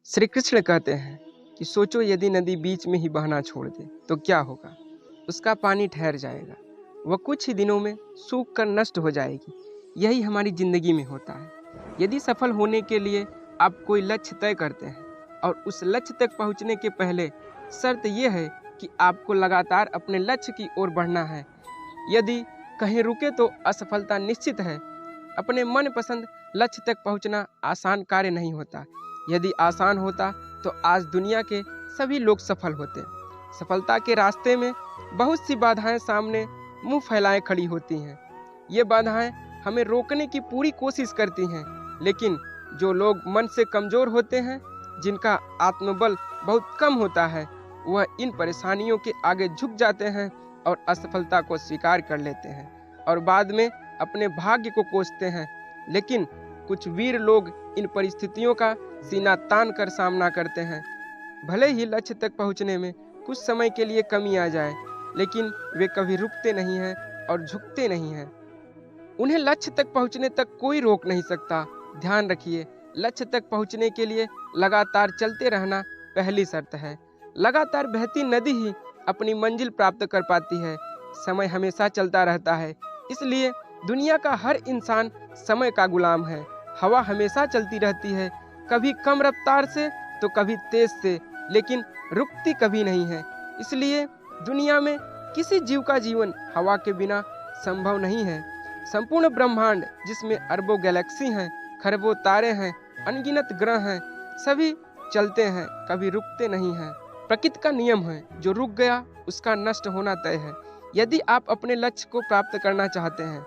श्री कृष्ण कहते हैं कि सोचो यदि नदी बीच में ही बहना छोड़ दे तो क्या होगा। उसका पानी ठहर जाएगा, वह कुछ ही दिनों में सूख कर नष्ट हो जाएगी। यही हमारी ज़िंदगी में होता है। यदि सफल होने के लिए आप कोई लक्ष्य तय करते हैं और उस लक्ष्य तक पहुंचने के पहले शर्त यह है कि आपको लगातार अपने लक्ष्य की ओर बढ़ना है। यदि कहीं रुके तो असफलता निश्चित है। अपने मनपसंद लक्ष्य तक पहुंचना आसान कार्य नहीं होता। यदि आसान होता तो आज दुनिया के सभी लोग सफल होते। सफलता के रास्ते में बहुत सी बाधाएं सामने मुंह फैलाए खड़ी होती हैं। ये बाधाएं हमें रोकने की पूरी कोशिश करती हैं, लेकिन जो लोग मन से कमज़ोर होते हैं, जिनका आत्मबल बहुत कम होता है, वह इन परेशानियों के आगे झुक जाते हैं और असफलता को स्वीकार कर लेते हैं और बाद में अपने भाग्य को कोसते हैं। लेकिन कुछ वीर लोग इन परिस्थितियों का सीना तान कर सामना करते हैं। भले ही लक्ष्य तक पहुंचने में कुछ समय के लिए कमी आ जाए, लेकिन वे कभी रुकते नहीं हैं और झुकते नहीं हैं। उन्हें लक्ष्य तक पहुंचने तक कोई रोक नहीं सकता। ध्यान रखिए, लक्ष्य तक पहुंचने के लिए लगातार चलते रहना पहली शर्त है। लगातार बहती नदी ही अपनी मंजिल प्राप्त कर पाती है। समय हमेशा चलता रहता है, इसलिए दुनिया का हर इंसान समय का गुलाम है। हवा हमेशा चलती रहती है, कभी कम रफ्तार से तो कभी तेज से, लेकिन रुकती कभी नहीं है। इसलिए दुनिया में किसी जीव का जीवन हवा के बिना संभव नहीं है। संपूर्ण ब्रह्मांड, जिसमें अरबों गैलेक्सी हैं, खरबों तारे हैं, अनगिनत ग्रह हैं, सभी चलते हैं, कभी रुकते नहीं हैं। प्रकृति का नियम है, जो रुक गया उसका नष्ट होना तय है। यदि आप अपने लक्ष्य को प्राप्त करना चाहते हैं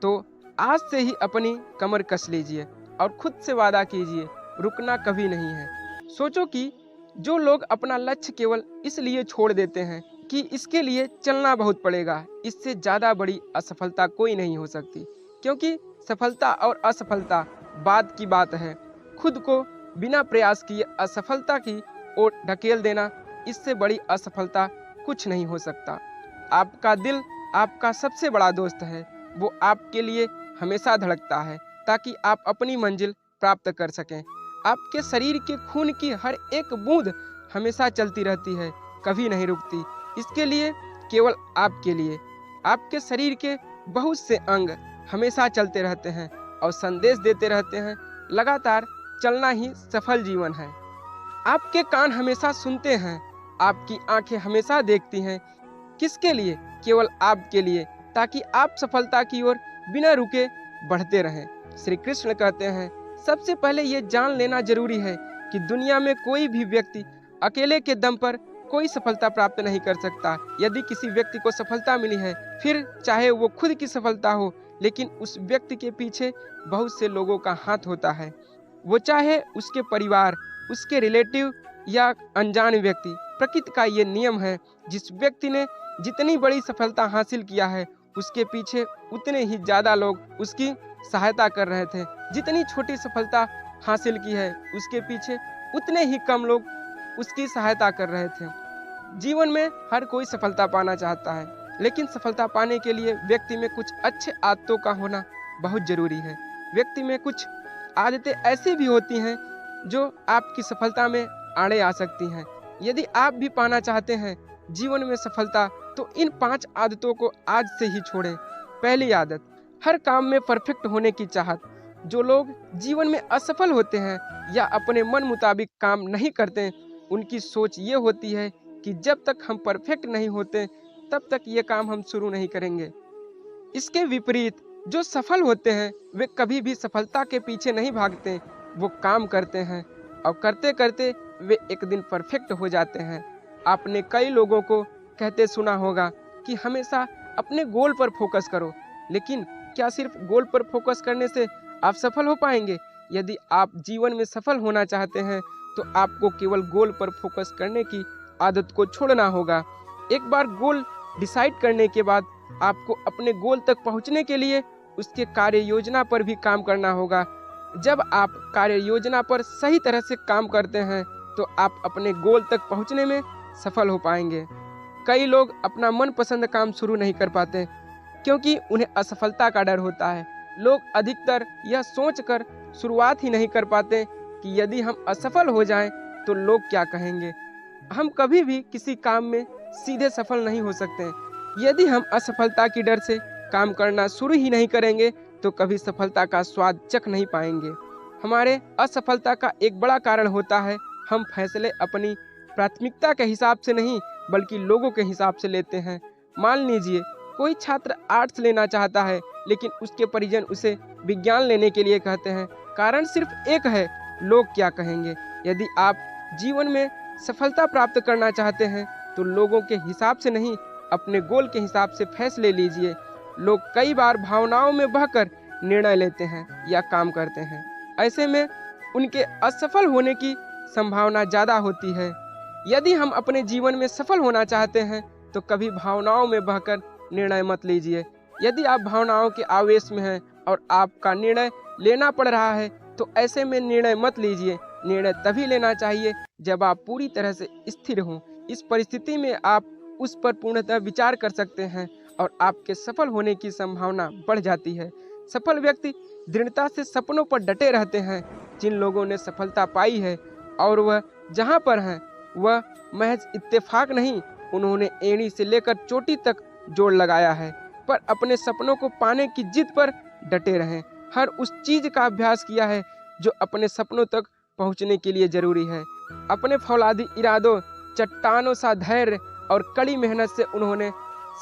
तो आज से ही अपनी कमर कस लीजिए और खुद से वादा कीजिए, रुकना कभी नहीं है। सोचो कि जो लोग अपना लक्ष्य केवल इसलिए छोड़ देते हैं कि इसके लिए चलना बहुत पड़ेगा, इससे ज़्यादा बड़ी असफलता कोई नहीं हो सकती। क्योंकि सफलता और असफलता बाद की बात है। खुद को बिना प्रयास किए असफलता की ओर ढकेल देना, इससे बड़ी असफलता कुछ नहीं हो सकता। आपका दिल आपका सबसे बड़ा दोस्त है। वो आपके लिए हमेशा धड़कता है ताकि आप अपनी मंजिल प्राप्त कर सकें। आपके शरीर के खून की हर एक बूंद हमेशा चलती रहती है, कभी नहीं रुकती। इसके लिए केवल आपके लिए आपके शरीर के बहुत से अंग हमेशा चलते रहते हैं और संदेश देते रहते हैं। लगातार चलना ही सफल जीवन है। आपके कान हमेशा सुनते हैं, आपकी आंखें हमेशा देखती हैं। किसके लिए? केवल आपके लिए, ताकि आप सफलता की ओर बिना रुके बढ़ते रहें। श्री कृष्ण कहते हैं, सबसे पहले ये जान लेना जरूरी है कि दुनिया में कोई भी व्यक्ति अकेले के दम पर कोई सफलता प्राप्त नहीं कर सकता। यदि किसी व्यक्ति को सफलता मिली है, फिर चाहे वो खुद की सफलता हो, लेकिन उस व्यक्ति के पीछे बहुत से लोगों का हाथ होता है। वो चाहे उसके परिवार, उसके रिलेटिव या अनजान व्यक्ति। प्रकृति का ये नियम है, जिस व्यक्ति ने जितनी बड़ी सफलता हासिल किया है, उसके पीछे उतने ही ज़्यादा लोग उसकी सहायता कर रहे थे। जितनी छोटी सफलता हासिल की है, उसके पीछे उतने ही कम लोग उसकी सहायता कर रहे थे। जीवन में हर कोई सफलता पाना चाहता है, लेकिन सफलता पाने के लिए व्यक्ति में कुछ अच्छे आदतों का होना बहुत ज़रूरी है। व्यक्ति में कुछ आदतें ऐसी भी होती हैं जो आपकी सफलता में आड़े आ सकती हैं। यदि आप भी पाना चाहते हैं जीवन में सफलता, तो इन 5 आदतों को आज से ही छोड़ें। पहली आदत, हर काम में परफेक्ट होने की चाहत। जो लोग जीवन में असफल होते हैं या अपने मन मुताबिक काम नहीं करते, उनकी सोच ये होती है कि जब तक हम परफेक्ट नहीं होते तब तक ये काम हम शुरू नहीं करेंगे। इसके विपरीत जो सफल होते हैं, वे कभी भी सफलता के पीछे नहीं भागते। वो काम करते हैं और करते करते वे एक दिन परफेक्ट हो जाते हैं। आपने कई लोगों को कहते सुना होगा कि हमेशा अपने गोल पर फोकस करो, लेकिन क्या सिर्फ गोल पर फोकस करने से आप सफल हो पाएंगे? यदि आप जीवन में सफल होना चाहते हैं तो आपको केवल गोल पर फोकस करने की आदत को छोड़ना होगा। एक बार गोल डिसाइड करने के बाद आपको अपने गोल तक पहुंचने के लिए उसके कार्य योजना पर भी काम करना होगा। जब आप कार्य योजना पर सही तरह से काम करते हैं तो आप अपने गोल तक पहुंचने में सफल हो पाएंगे। कई लोग अपना मनपसंद काम शुरू नहीं कर पाते क्योंकि उन्हें असफलता का डर होता है। लोग अधिकतर यह सोचकर शुरुआत ही नहीं कर पाते कि यदि हम असफल हो जाएं तो लोग क्या कहेंगे। हम कभी भी किसी काम में सीधे सफल नहीं हो सकते हैं। यदि हम असफलता की डर से काम करना शुरू ही नहीं करेंगे तो कभी सफलता का स्वाद चख नहीं पाएंगे। हमारे असफलता का एक बड़ा कारण होता है हम फैसले अपनी प्राथमिकता के हिसाब से नहीं बल्कि लोगों के हिसाब से लेते हैं। मान लीजिए कोई छात्र आर्ट्स लेना चाहता है लेकिन उसके परिजन उसे विज्ञान लेने के लिए कहते हैं। कारण सिर्फ एक है, लोग क्या कहेंगे। यदि आप जीवन में सफलता प्राप्त करना चाहते हैं तो लोगों के हिसाब से नहीं अपने गोल के हिसाब से फैसले लीजिए। लोग कई बार भावनाओं में बहकर निर्णय लेते हैं या काम करते हैं। ऐसे में उनके असफल होने की संभावना ज़्यादा होती है। यदि हम अपने जीवन में सफल होना चाहते हैं तो कभी भावनाओं में बहकर निर्णय मत लीजिए। यदि आप भावनाओं के आवेश में हैं और आपका निर्णय लेना पड़ रहा है तो ऐसे में निर्णय मत लीजिए। निर्णय तभी लेना चाहिए जब आप पूरी तरह से स्थिर हों। इस परिस्थिति में आप उस पर पूर्णतः विचार कर सकते हैं और आपके सफल होने की संभावना बढ़ जाती है। सफल व्यक्ति दृढ़ता से सपनों पर डटे रहते हैं। जिन लोगों ने सफलता पाई है और वह जहां पर हैं वह महज इत्तेफाक नहीं, उन्होंने एड़ी से लेकर चोटी तक जोड़ लगाया है। पर अपने सपनों को पाने की जिद पर डटे रहें। हर उस चीज का अभ्यास किया है जो अपने सपनों तक पहुंचने के लिए जरूरी है। अपने फौलादी इरादों, चट्टानों सा धैर्य और कड़ी मेहनत से उन्होंने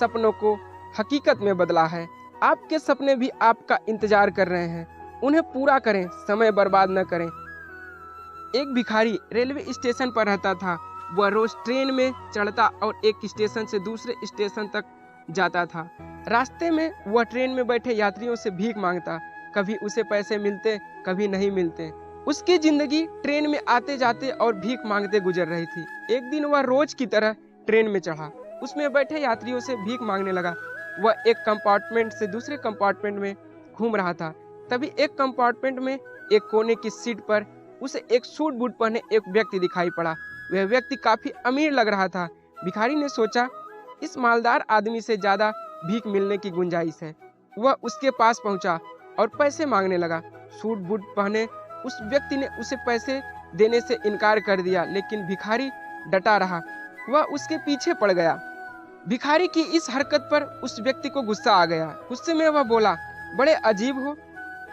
सपनों को हकीकत में बदला है। आपके सपने भी आपका इंतजार कर रहे हैं, उन्हें पूरा करें, समय बर्बाद न करें। एक भिखारी रेलवे स्टेशन पर रहता था। वह रोज ट्रेन में चढ़ता और एक स्टेशन से दूसरे स्टेशन तक जाता था। रास्ते में वह ट्रेन में बैठे यात्रियों से भीख मांगता। कभी उसे पैसे मिलते, कभी नहीं मिलते। उसकी जिंदगी ट्रेन में आते जाते और भीख मांगते गुजर रही थी। एक दिन वह रोज की तरह ट्रेन में चढ़ा। उसमें बैठे यात्रियों से भीख मांगने लगा। वह एक कंपार्टमेंट से दूसरे कंपार्टमेंट में घूम रहा था। तभी एक कंपार्टमेंट में एक कोने की सीट पर उसे एक सूट बूट पहने एक व्यक्ति दिखाई पड़ा। वह व्यक्ति काफी अमीर लग रहा था। भिखारी ने सोचा इस मालदार आदमी से ज्यादा भीख मिलने की गुंजाइश है। वह उसके पास पहुंचा और पैसे मांगने लगा। सूट बूट पहने उस व्यक्ति ने उसे पैसे देने से इनकार कर दिया, लेकिन भिखारी डटा रहा। वह उसके पीछे पड़ गया। भिखारी की इस हरकत पर उस व्यक्ति को गुस्सा आ गया। गुस्से में वह बोला, बड़े अजीब हो,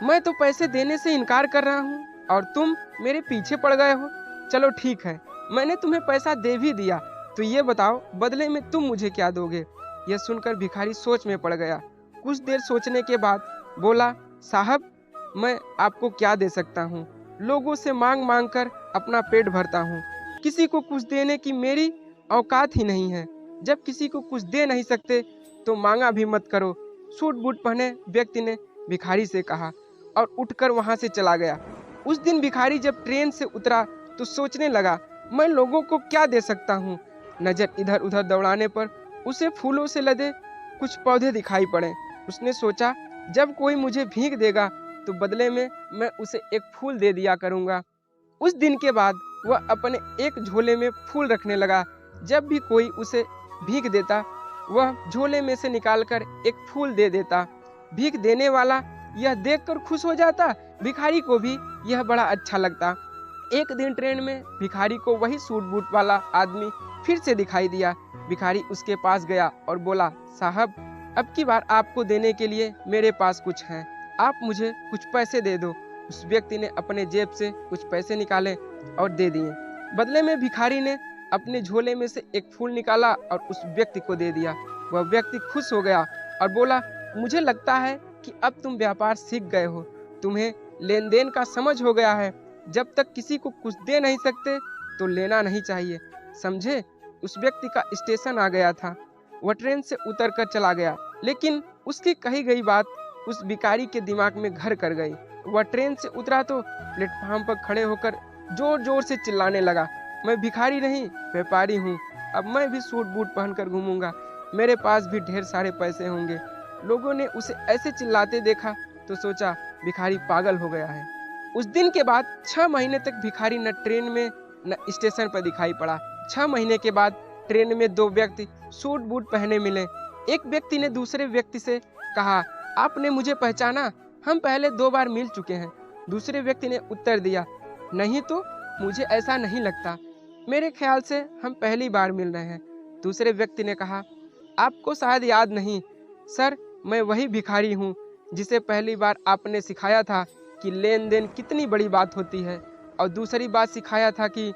मैं तो पैसे देने से इनकार कर रहा हूँ और तुम मेरे पीछे पड़ गए हो। चलो ठीक है, मैंने तुम्हें पैसा दे भी दिया, तो ये बताओ बदले में तुम मुझे क्या दोगे। यह सुनकर भिखारी सोच में पड़ गया। कुछ देर सोचने के बाद बोला, साहब मैं आपको क्या दे सकता हूँ। लोगों से मांग मांग कर अपना पेट भरता हूँ। किसी को कुछ देने की मेरी औकात ही नहीं है। जब किसी को कुछ दे नहीं सकते तो मांगा भी मत करो, सूट बूट पहने व्यक्ति ने भिखारी से कहा और उठकर वहां से चला गया। उस दिन भिखारी जब ट्रेन से उतरा तो सोचने लगा, मैं लोगों को क्या दे सकता हूँ। नजर इधर उधर दौड़ाने पर उसे फूलों से लदे कुछ पौधे दिखाई पड़े। उसने सोचा, जब कोई मुझे भीख देगा तो बदले में मैं उसे एक फूल दे दिया करूँगा। उस दिन के बाद वह अपने एक झोले में फूल रखने लगा। जब भी कोई उसे भीख देता वह झोले में से निकालकर एक फूल दे देता। भीख देने वाला यह देखकर खुश हो जाता। भिखारी को भी यह बड़ा अच्छा लगता। एक दिन ट्रेन में भिखारी को वही सूट बूट वाला आदमी फिर से दिखाई दिया। भिखारी उसके पास गया और बोला, साहब अब की बार आपको देने के लिए मेरे पास कुछ है, आप मुझे कुछ पैसे दे दो। उस व्यक्ति ने अपने जेब से कुछ पैसे निकाले और दे दिए। बदले में भिखारी ने अपने झोले में से एक फूल निकाला और उस व्यक्ति को दे दिया। वह व्यक्ति खुश हो गया और बोला, मुझे लगता है कि अब तुम व्यापार सीख गए हो, तुम्हें लेन देन का समझ हो गया है। जब तक किसी को कुछ दे नहीं सकते तो लेना नहीं चाहिए, समझे। उस व्यक्ति का स्टेशन आ गया था। वह ट्रेन से उतर कर चला गया, लेकिन उसकी कही गई बात उस भिखारी के दिमाग में घर कर गई। वह ट्रेन से उतरा तो प्लेटफार्म पर खड़े होकर जोर जोर से चिल्लाने लगा, मैं भिखारी नहीं व्यापारी हूँ। अब मैं भी सूट बूट पहनकर घूमूंगा, मेरे पास भी ढेर सारे पैसे होंगे। लोगों ने उसे ऐसे चिल्लाते देखा तो सोचा भिखारी पागल हो गया है। उस दिन के बाद 6 महीने तक भिखारी न ट्रेन में न स्टेशन पर दिखाई पड़ा। 6 महीने के बाद ट्रेन में 2 व्यक्ति सूट बूट पहने मिले। एक व्यक्ति ने दूसरे व्यक्ति से कहा, आपने मुझे पहचाना, हम पहले 2 बार मिल चुके हैं। दूसरे व्यक्ति ने उत्तर दिया, नहीं तो मुझे ऐसा नहीं लगता। मेरे ख्याल से हम पहली बार मिल रहे हैं। दूसरे व्यक्ति ने कहा, आपको शायद याद नहीं सर, मैं वही भिखारी हूँ जिसे पहली बार आपने सिखाया था कि लेन देन कितनी बड़ी बात होती है, और दूसरी बात सिखाया था कि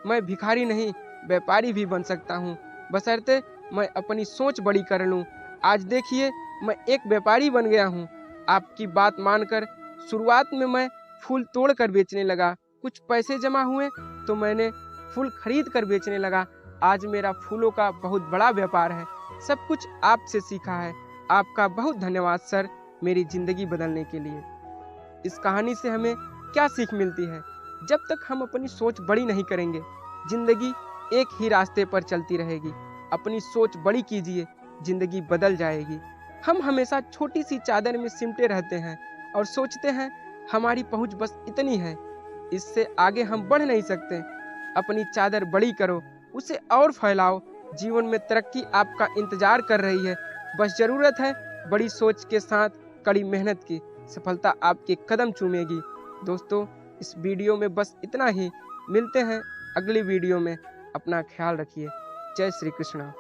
मैं भिखारी नहीं व्यापारी भी बन सकता हूँ, बशर्ते मैं अपनी सोच बड़ी कर लूँ। आज देखिए मैं एक व्यापारी बन गया हूँ। आपकी बात मानकर शुरुआत में मैं फूल तोड़ कर बेचने लगा, कुछ पैसे जमा हुए तो मैंने फूल खरीद कर बेचने लगा। आज मेरा फूलों का बहुत बड़ा व्यापार है। सब कुछ आपसे सीखा है। आपका बहुत धन्यवाद सर, मेरी ज़िंदगी बदलने के लिए। इस कहानी से हमें क्या सीख मिलती है? जब तक हम अपनी सोच बड़ी नहीं करेंगे, ज़िंदगी एक ही रास्ते पर चलती रहेगी। अपनी सोच बड़ी कीजिए, ज़िंदगी बदल जाएगी। हम हमेशा छोटी सी चादर में सिमटे रहते हैं और सोचते हैं हमारी पहुंच बस इतनी है, इससे आगे हम बढ़ नहीं सकते। अपनी चादर बड़ी करो, उसे और फैलाओ। जीवन में तरक्की आपका इंतजार कर रही है। बस ज़रूरत है बड़ी सोच के साथ कड़ी मेहनत की। सफलता आपके कदम चूमेगी। दोस्तों, इस वीडियो में बस इतना ही। मिलते हैं अगली वीडियो में। अपना ख्याल रखिए। जय श्री कृष्णा।